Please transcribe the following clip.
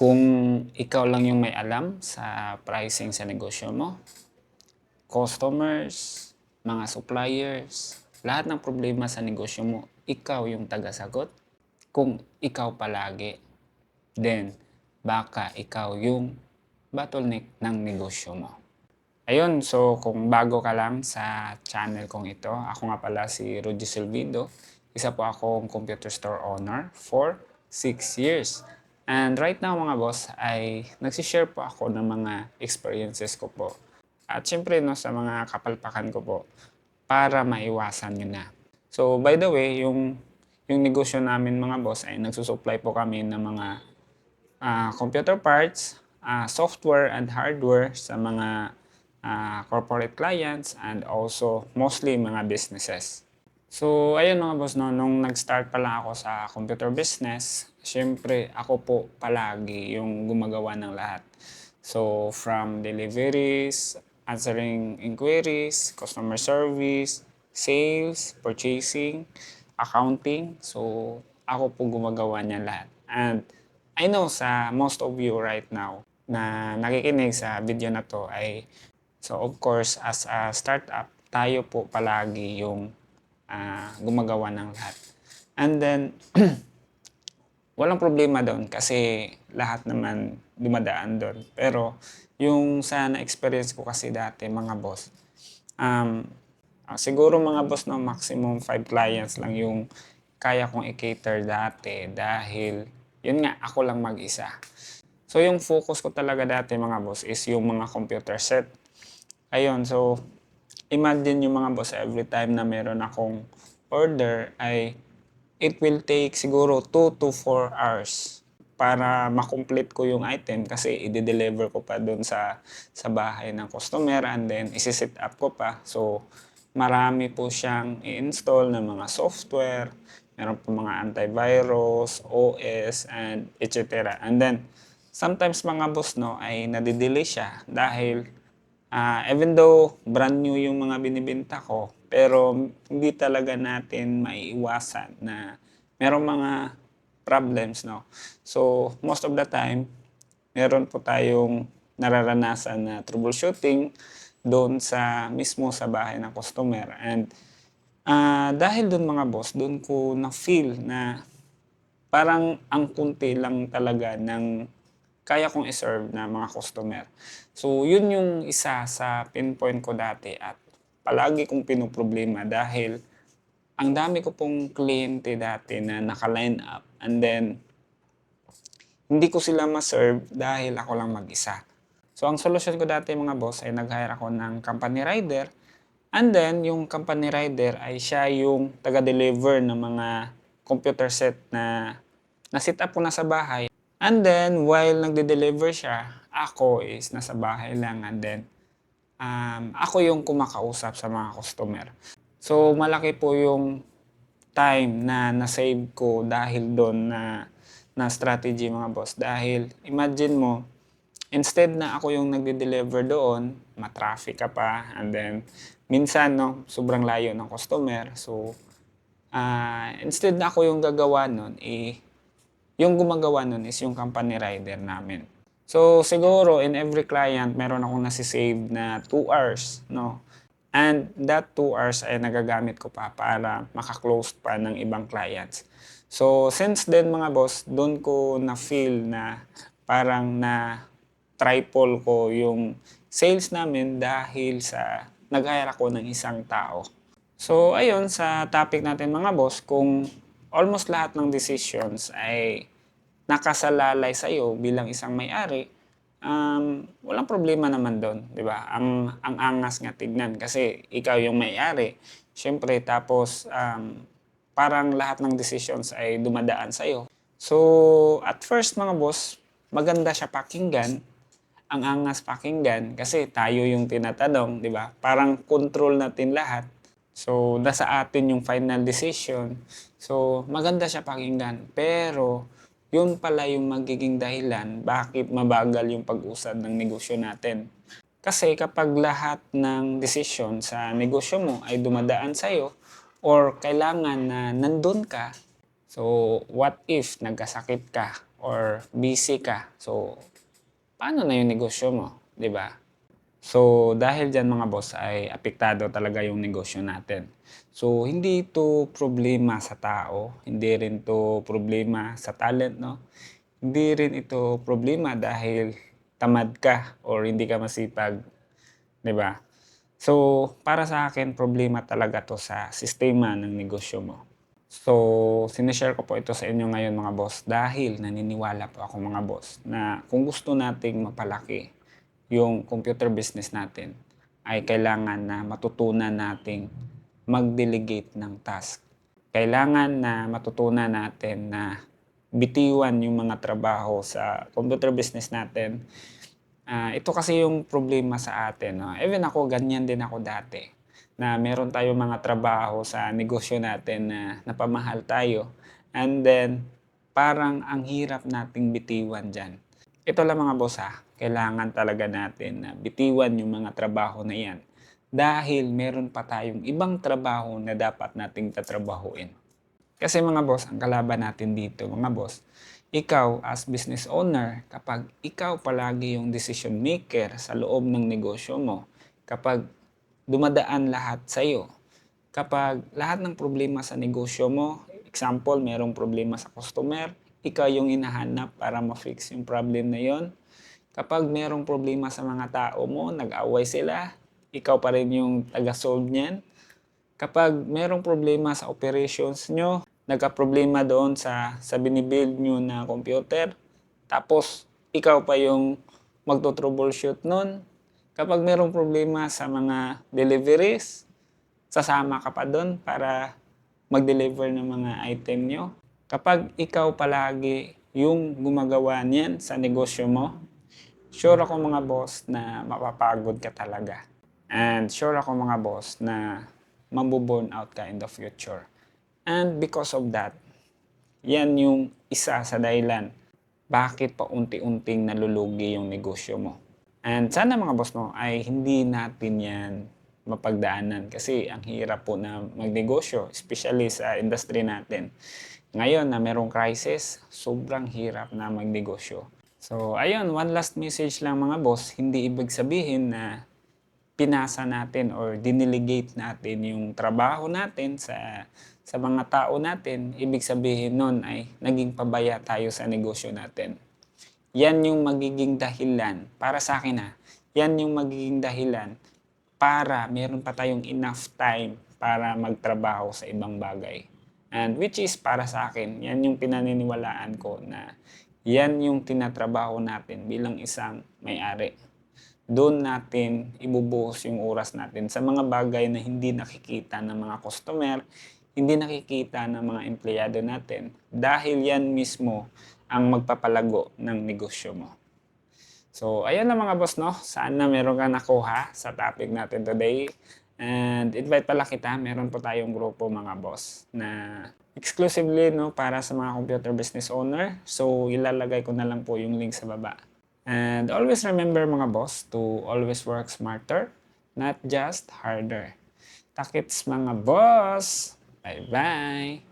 Kung ikaw lang yung may alam sa pricing sa negosyo mo, customers, mga suppliers, lahat ng problema sa negosyo mo, ikaw yung tagasagot. Kung ikaw palagi, then baka ikaw yung bottleneck ng negosyo mo. Ayun, so kung bago ka lang sa channel kong ito, ako nga pala si Rudy Silvido. Isa po akong computer store owner for 6 years. And right now mga boss ay nagsishare po ako ng mga experiences ko po. At syempre no, sa mga kapalpakan ko po para maiwasan nyo na. So by the way, yung negosyo namin mga boss ay nagsusupply po kami ng mga computer parts, software and hardware sa mga corporate clients and also mostly mga businesses. So ayun mga boss, no, nung nag-start pa lang ako sa computer business, syempre ako po palagi yung gumagawa ng lahat. So from deliveries, answering inquiries, customer service, sales, purchasing, accounting. So ako po gumagawa niya lahat. And I know sa most of you right now na nakikinig sa video na to ay so of course as a startup tayo po palagi yung gumagawa ng lahat. And then walang problema doon kasi lahat naman dumadaan doon. Pero yung sa na-experience ko kasi dati mga boss, siguro mga boss no, maximum 5 clients lang yung kaya kong i-cater dati dahil yun nga ako lang mag-isa. So yung focus ko talaga dati mga boss is yung mga computer set. Ayun, so imagine yung mga boss every time na meron akong order ay it will take siguro 2 to 4 hours para makomplete ko yung item kasi i-deliver ko pa doon sa bahay ng customer and then isi-set up ko pa. So marami po siyang i-install ng mga software, meron po mga antivirus, OS, and etc. And then sometimes mga boss no ay nadidelay siya dahil even though brand new yung mga binibenta ko, pero hindi talaga natin maiiwasan na merong mga problems, no? So, most of the time, meron po tayong nararanasan na troubleshooting doon mismo sa bahay ng customer. And dahil doon mga boss, doon ko na-feel na parang ang kunti lang talaga ng kaya kong i-serve na mga customer. So, yun yung isa sa pinpoint ko dati at palagi kong pinoproblema dahil ang dami ko pong kliyente dati na naka-line up and then hindi ko sila ma-serve dahil ako lang mag-isa. So, ang solusyon ko dati mga boss ay nag-hire ako ng company rider and then yung company rider ay siya yung taga-deliver ng mga computer set na na-set up ko na sa bahay. And then, while nagde-deliver siya, ako is nasa bahay lang and then ako yung kumakausap sa mga customer. So, malaki po yung time na na-save ko dahil doon na strategy mga boss. Dahil imagine mo, instead na ako yung nagde-deliver doon, ma-traffic ka pa and then minsan no, sobrang layo ng customer. So, instead na ako yung gagawa nun, yung gumagawa nun is yung company rider namin. So, siguro in every client, meron akong nasisave na 2 hours, no? And that 2 hours ay nagagamit ko pa para makaklose pa ng ibang clients. So, since then mga boss, doon ko na-feel na parang na triple ko yung sales namin dahil sa nag-hire ako ng isang tao. So, ayun, sa topic natin mga boss, kung almost lahat ng decisions ay nakasalalay sa iyo bilang isang may-ari, walang problema naman doon, di ba? Ang angas nga tignan kasi ikaw yung may-ari. Siyempre, tapos parang lahat ng decisions ay dumadaan sa iyo. So, at first mga boss, maganda siya pakinggan, ang angas pakinggan kasi tayo yung tinatanong, di ba? Parang control natin lahat. So, nasa atin yung final decision. So, maganda siya pakinggan. Pero, yun pala yung magiging dahilan bakit mabagal yung pag-usad ng negosyo natin. Kasi kapag lahat ng desisyon sa negosyo mo ay dumadaan sa'yo or kailangan na nandun ka, so what if nagkasakit ka or busy ka. So, paano na yung negosyo mo? 'Di ba? So, dahil dyan mga boss ay apektado talaga yung negosyo natin. So, hindi ito problema sa tao, hindi rin ito problema sa talent, no? Hindi rin ito problema dahil tamad ka or hindi ka masipag, 'di ba? So, para sa akin, problema talaga to sa sistema ng negosyo mo. So, sinishare ko po ito sa inyo ngayon mga boss dahil naniniwala po ako mga boss na kung gusto nating mapalaki yung computer business natin, ay kailangan na matutunan nating mag-delegate ng task. Kailangan na matutunan natin na bitiwan yung mga trabaho sa computer business natin. Ito kasi yung problema sa atin, no? Even ako, ganyan din ako dati. Na meron tayong mga trabaho sa negosyo natin na napamahal tayo. And then, parang ang hirap nating bitiwan dyan. Ito lang mga boss ha, kailangan talaga natin na bitiwan yung mga trabaho na yan. Dahil meron pa tayong ibang trabaho na dapat nating tatrabahuin. Kasi mga boss, ang kalaban natin dito, mga boss, ikaw as business owner, kapag ikaw palagi yung decision maker sa loob ng negosyo mo, kapag dumadaan lahat sa'yo, kapag lahat ng problema sa negosyo mo, example, merong problema sa customer, ikaw yung hinahanap para ma-fix yung problem na yon. Kapag merong problema sa mga tao mo, nag-away sila, ikaw pa rin yung taga-solve niyan. Kapag merong problema sa operations nyo, nagka-problema doon sa binibuild nyo na computer, tapos ikaw pa yung magto-troubleshoot nun. Kapag merong problema sa mga deliveries, sasama ka pa doon para mag-deliver ng mga item nyo. Kapag ikaw palagi yung gumagawa niyan sa negosyo mo, sure ako mga boss na mapapagod ka talaga. And sure ako mga boss na mabuburn out ka in the future. And because of that, yan yung isa sa dahilan bakit pa unti-unting nalulugi yung negosyo mo. And sana mga boss no, ay hindi natin yan mapagdaanan kasi ang hirap po na magnegosyo, especially sa industry natin. Ngayon na merong crisis, sobrang hirap na magnegosyo. So ayun, one last message lang mga boss, hindi ibig sabihin na pinasa natin or diniligate natin yung trabaho natin sa mga tao natin, ibig sabihin nun ay naging pabaya tayo sa negosyo natin. Yan yung magiging dahilan, para sa akin yan yung magiging dahilan para meron pa tayong enough time para magtrabaho sa ibang bagay. And which is para sa akin, yan yung pinaniniwalaan ko na yan yung tinatrabaho natin bilang isang may-ari. Doon natin ibubuhos yung oras natin sa mga bagay na hindi nakikita ng mga customer, hindi nakikita ng mga empleyado natin dahil yan mismo ang magpapalago ng negosyo mo. So, ayan na mga boss, no? Sana meron kang nakuha sa topic natin today. And invite pala kita, meron po tayong grupo mga boss na exclusively no, para sa mga computer business owner. So, ilalagay ko na lang po yung link sa baba. And always remember mga boss to always work smarter, not just harder. Takits mga boss! Bye-bye!